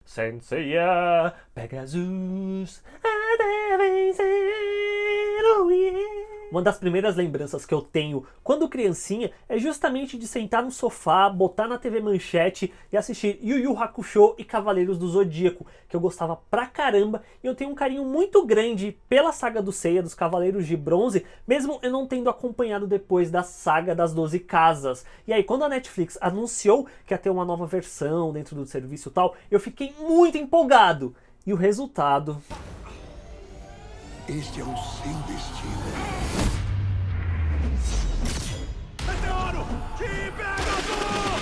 Senseiya, Pegasus, devem ser, oh yeah. Uma das primeiras lembranças que eu tenho quando criancinha é justamente de sentar no sofá, botar na TV Manchete e assistir Yu Yu Hakusho e Cavaleiros do Zodíaco, que eu gostava pra caramba, e eu tenho um carinho muito grande pela saga do Seiya, dos Cavaleiros de Bronze, mesmo eu não tendo acompanhado depois da saga das 12 casas. E aí, quando a Netflix anunciou que ia ter uma nova versão dentro do serviço e tal, eu fiquei muito empolgado. E o resultado... Este é o seu destino.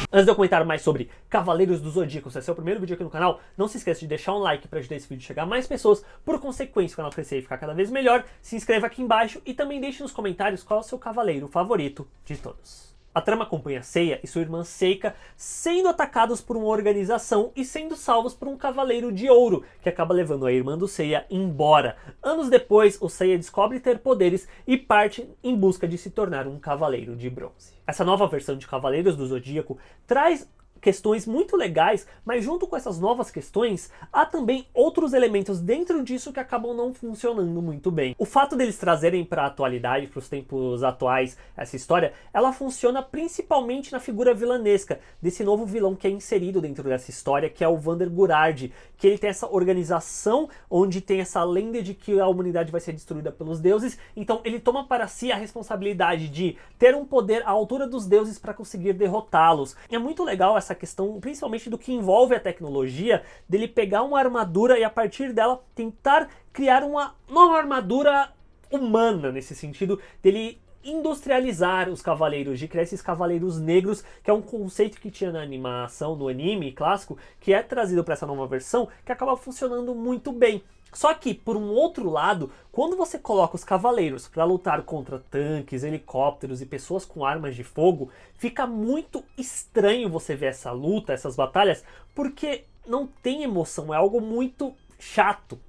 Antes de eu comentar mais sobre Cavaleiros do Zodíaco, se esse é o primeiro vídeo aqui no canal, não se esqueça de deixar um like para ajudar esse vídeo a chegar a mais pessoas, por consequência o canal crescer e ficar cada vez melhor. Se inscreva aqui embaixo e também deixe nos comentários qual é o seu cavaleiro favorito de todos. A trama acompanha Seiya e sua irmã Seika sendo atacados por uma organização e sendo salvos por um cavaleiro de ouro, que acaba levando a irmã do Seiya embora. Anos depois, o Seiya descobre ter poderes e parte em busca de se tornar um cavaleiro de bronze. Essa nova versão de Cavaleiros do Zodíaco traz questões muito legais, mas junto com essas novas questões, há também outros elementos dentro disso que acabam não funcionando muito bem. O fato deles trazerem para a atualidade, para os tempos atuais, essa história, ela funciona principalmente na figura vilanesca desse novo vilão que é inserido dentro dessa história, que é o Vander Gurard, que ele tem essa organização onde tem essa lenda de que a humanidade vai ser destruída pelos deuses, então ele toma para si a responsabilidade de ter um poder à altura dos deuses para conseguir derrotá-los. E é muito legal essa questão, principalmente do que envolve a tecnologia, dele pegar uma armadura e a partir dela tentar criar uma nova armadura humana, nesse sentido, dele industrializar os cavaleiros, de criar esses cavaleiros negros, que é um conceito que tinha na animação, no anime clássico, que é trazido para essa nova versão, que acaba funcionando muito bem. Só que, por um outro lado, quando você coloca os cavaleiros para lutar contra tanques, helicópteros e pessoas com armas de fogo, fica muito estranho você ver essa luta, essas batalhas, porque não tem emoção, é algo muito chato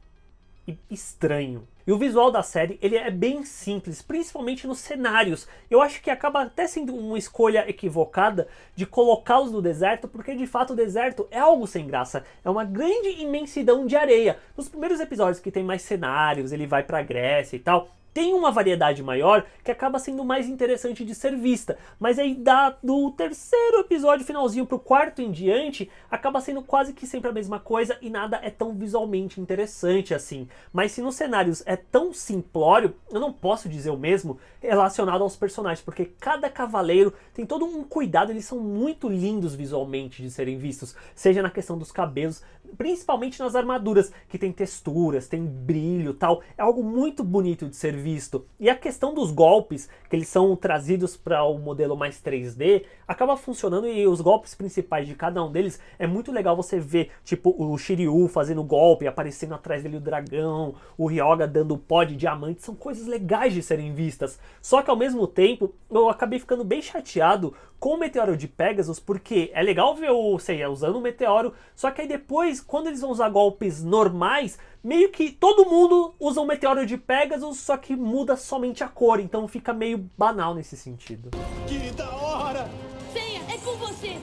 e estranho. E o visual da série, ele é bem simples, principalmente nos cenários. Eu acho que acaba até sendo uma escolha equivocada de colocá-los no deserto, porque de fato o deserto é algo sem graça. É uma grande imensidão de areia. Nos primeiros episódios que tem mais cenários, ele vai pra Grécia e tal, tem uma variedade maior que acaba sendo mais interessante de ser vista. Mas aí do terceiro episódio finalzinho pro quarto em diante, acaba sendo quase que sempre a mesma coisa e nada é tão visualmente interessante assim. Mas se nos cenários é tão simplório, eu não posso dizer o mesmo relacionado aos personagens, porque cada cavaleiro tem todo um cuidado, eles são muito lindos visualmente de serem vistos, seja na questão dos cabelos, principalmente nas armaduras, que tem texturas, tem brilho e tal, é algo muito bonito de ser visto. E a questão dos golpes, que eles são trazidos para o modelo mais 3D, acaba funcionando, e os golpes principais de cada um deles é muito legal você ver, tipo o Shiryu fazendo golpe, aparecendo atrás dele o dragão, o Ryoga dando pó de diamante, são coisas legais de serem vistas. Só que ao mesmo tempo, eu acabei ficando bem chateado com o Meteoro de Pegasus, porque é legal ver o Seiya usando o Meteoro, só que aí depois, quando eles vão usar golpes normais, meio que todo mundo usa o Meteoro de Pegasus, só que muda somente a cor, então fica meio banal nesse sentido. Que da hora! Seiya, é com você!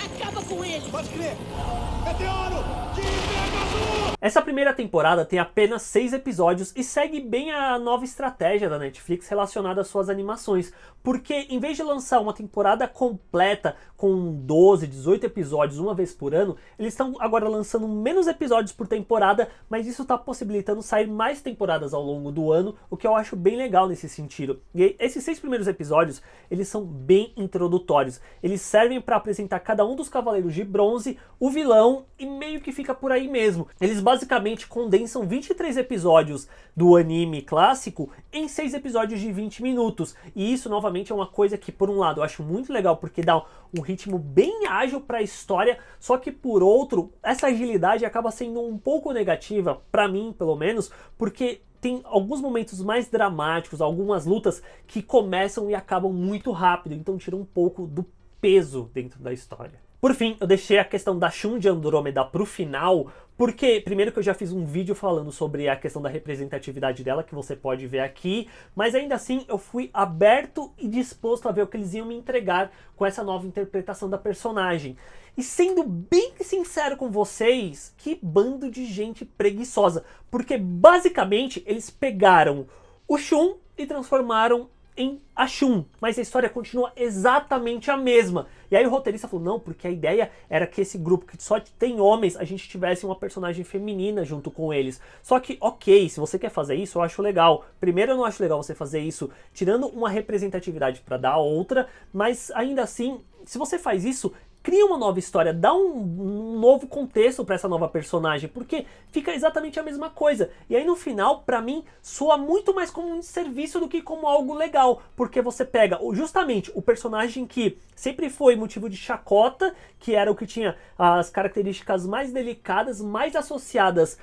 Acaba com ele! Pode crer! Meteoro de Pegasus! Essa primeira temporada tem apenas 6 episódios e segue bem a nova estratégia da Netflix relacionada às suas animações, porque em vez de lançar uma temporada completa com 12, 18 episódios uma vez por ano, eles estão agora lançando menos episódios por temporada, mas isso está possibilitando sair mais temporadas ao longo do ano, o que eu acho bem legal nesse sentido. E esses 6 primeiros episódios, eles são bem introdutórios, eles servem para apresentar cada um dos Cavaleiros de Bronze, o vilão, e meio que fica por aí mesmo. Eles basicamente condensam 23 episódios do anime clássico em 6 episódios de 20 minutos. E isso, novamente, é uma coisa que, por um lado, eu acho muito legal, porque dá um ritmo bem ágil para a história, só que, por outro, essa agilidade acaba sendo um pouco negativa, para mim, pelo menos, porque tem alguns momentos mais dramáticos, algumas lutas que começam e acabam muito rápido, então tira um pouco do peso dentro da história. Por fim, eu deixei a questão da Shun de Andrômeda pro final, porque, primeiro que eu já fiz um vídeo falando sobre a questão da representatividade dela, que você pode ver aqui, mas ainda assim eu fui aberto e disposto a ver o que eles iam me entregar com essa nova interpretação da personagem. E sendo bem sincero com vocês, que bando de gente preguiçosa, porque basicamente eles pegaram o Shun e transformaram em a Shun, mas a história continua exatamente a mesma. E aí o roteirista falou, não, porque a ideia era que esse grupo que só tem homens, a gente tivesse uma personagem feminina junto com eles. Só que, ok, se você quer fazer isso, eu acho legal. Primeiro, eu não acho legal você fazer isso tirando uma representatividade para dar outra, mas ainda assim, se você faz isso, cria uma nova história, dá um novo contexto para essa nova personagem, porque fica exatamente a mesma coisa. E aí no final, pra mim, soa muito mais como um serviço do que como algo legal, porque você pega justamente o personagem que sempre foi motivo de chacota, que era o que tinha as características mais delicadas, mais associadas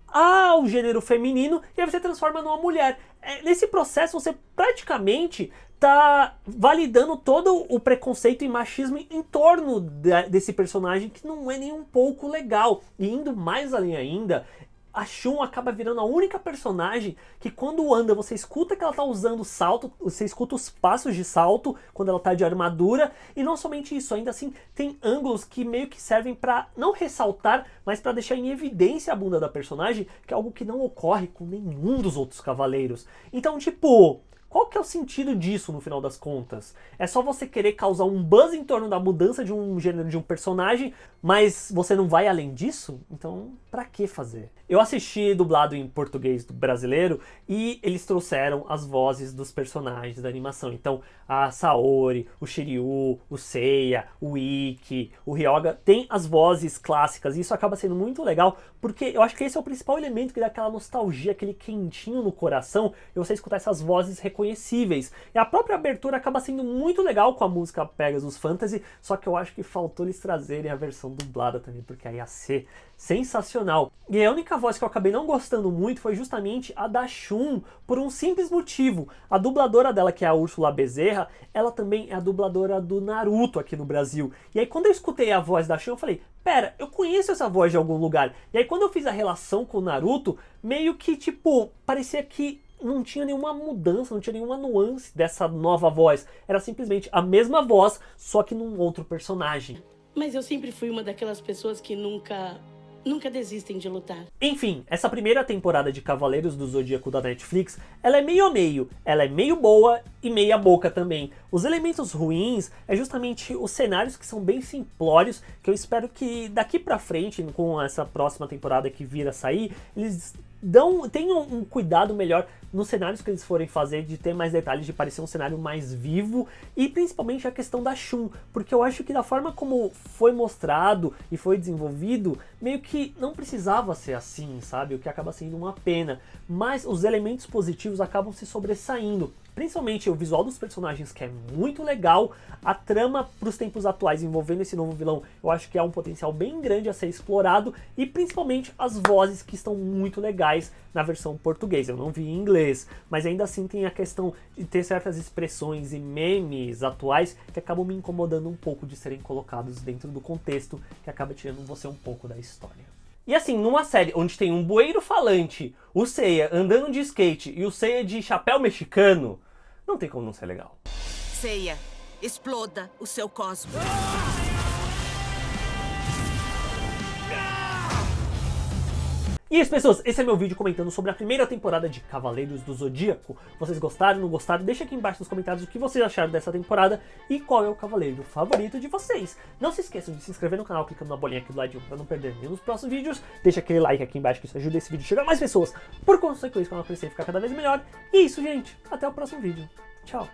ao gênero feminino, e aí você transforma numa mulher. Nesse processo você praticamente tá validando todo o preconceito e machismo em torno desse personagem, que não é nem um pouco legal. E indo mais além ainda, a Shun acaba virando a única personagem que quando anda, você escuta que ela tá usando salto, você escuta os passos de salto quando ela tá de armadura, e não somente isso, ainda assim tem ângulos que meio que servem pra não ressaltar, mas pra deixar em evidência a bunda da personagem, que é algo que não ocorre com nenhum dos outros cavaleiros. Então, tipo, qual que é o sentido disso no final das contas? É só você querer causar um buzz em torno da mudança de um gênero de um personagem, mas você não vai além disso? Então, pra que fazer? Eu assisti dublado em português do brasileiro e eles trouxeram as vozes dos personagens da animação. Então, a Saori, o Shiryu, o Seiya, o Ikki, o Ryoga tem as vozes clássicas, e isso acaba sendo muito legal, porque eu acho que esse é o principal elemento que dá aquela nostalgia, aquele quentinho no coração, e você escutar essas vozes reconhecíveis. E a própria abertura acaba sendo muito legal com a música Pegasus Fantasy, só que eu acho que faltou eles trazerem a versão dublada também, porque aí ia ser sensacional. E a única voz que eu acabei não gostando muito foi justamente a da Shun, por um simples motivo. A dubladora dela, que é a Úrsula Bezerra, ela também é a dubladora do Naruto aqui no Brasil. E aí quando eu escutei a voz da Shun, eu falei, pera, eu conheço essa voz de algum lugar. E aí quando eu fiz a relação com o Naruto, meio que tipo, parecia que não tinha nenhuma mudança, não tinha nenhuma nuance dessa nova voz. Era simplesmente a mesma voz, só que num outro personagem. Mas eu sempre fui uma daquelas pessoas que nunca desistem de lutar. Enfim, essa primeira temporada de Cavaleiros do Zodíaco da Netflix, ela é meio a meio. Ela é meio boa e meia boca também. Os elementos ruins é justamente os cenários que são bem simplórios, que eu espero que daqui pra frente, com essa próxima temporada que vir a sair, eles tenham um cuidado melhor nos cenários que eles forem fazer, de ter mais detalhes, de parecer um cenário mais vivo, e principalmente a questão da Shun, porque eu acho que da forma como foi mostrado e foi desenvolvido, meio que não precisava ser assim, sabe? O que acaba sendo uma pena, mas os elementos positivos acabam se sobressaindo. Principalmente o visual dos personagens, que é muito legal, a trama para os tempos atuais envolvendo esse novo vilão, eu acho que há um potencial bem grande a ser explorado, e principalmente as vozes, que estão muito legais na versão portuguesa. Eu não vi em inglês, mas ainda assim tem a questão de ter certas expressões e memes atuais que acabam me incomodando um pouco de serem colocados dentro do contexto, que acaba tirando você um pouco da história. E assim, numa série onde tem um bueiro falante, o Seiya andando de skate e o Seiya de chapéu mexicano, não tem como não ser legal. Seiya, exploda o seu cosmo. E é isso, pessoas, esse é meu vídeo comentando sobre a primeira temporada de Cavaleiros do Zodíaco. Vocês gostaram, não gostaram? Deixa aqui embaixo nos comentários o que vocês acharam dessa temporada e qual é o cavaleiro favorito de vocês. Não se esqueçam de se inscrever no canal clicando na bolinha aqui do ladinho para não perder nenhum dos próximos vídeos. Deixa aquele like aqui embaixo que isso ajuda esse vídeo a chegar a mais pessoas. Por consequência, o canal crescer e ficar cada vez melhor. E é isso, gente. Até o próximo vídeo. Tchau.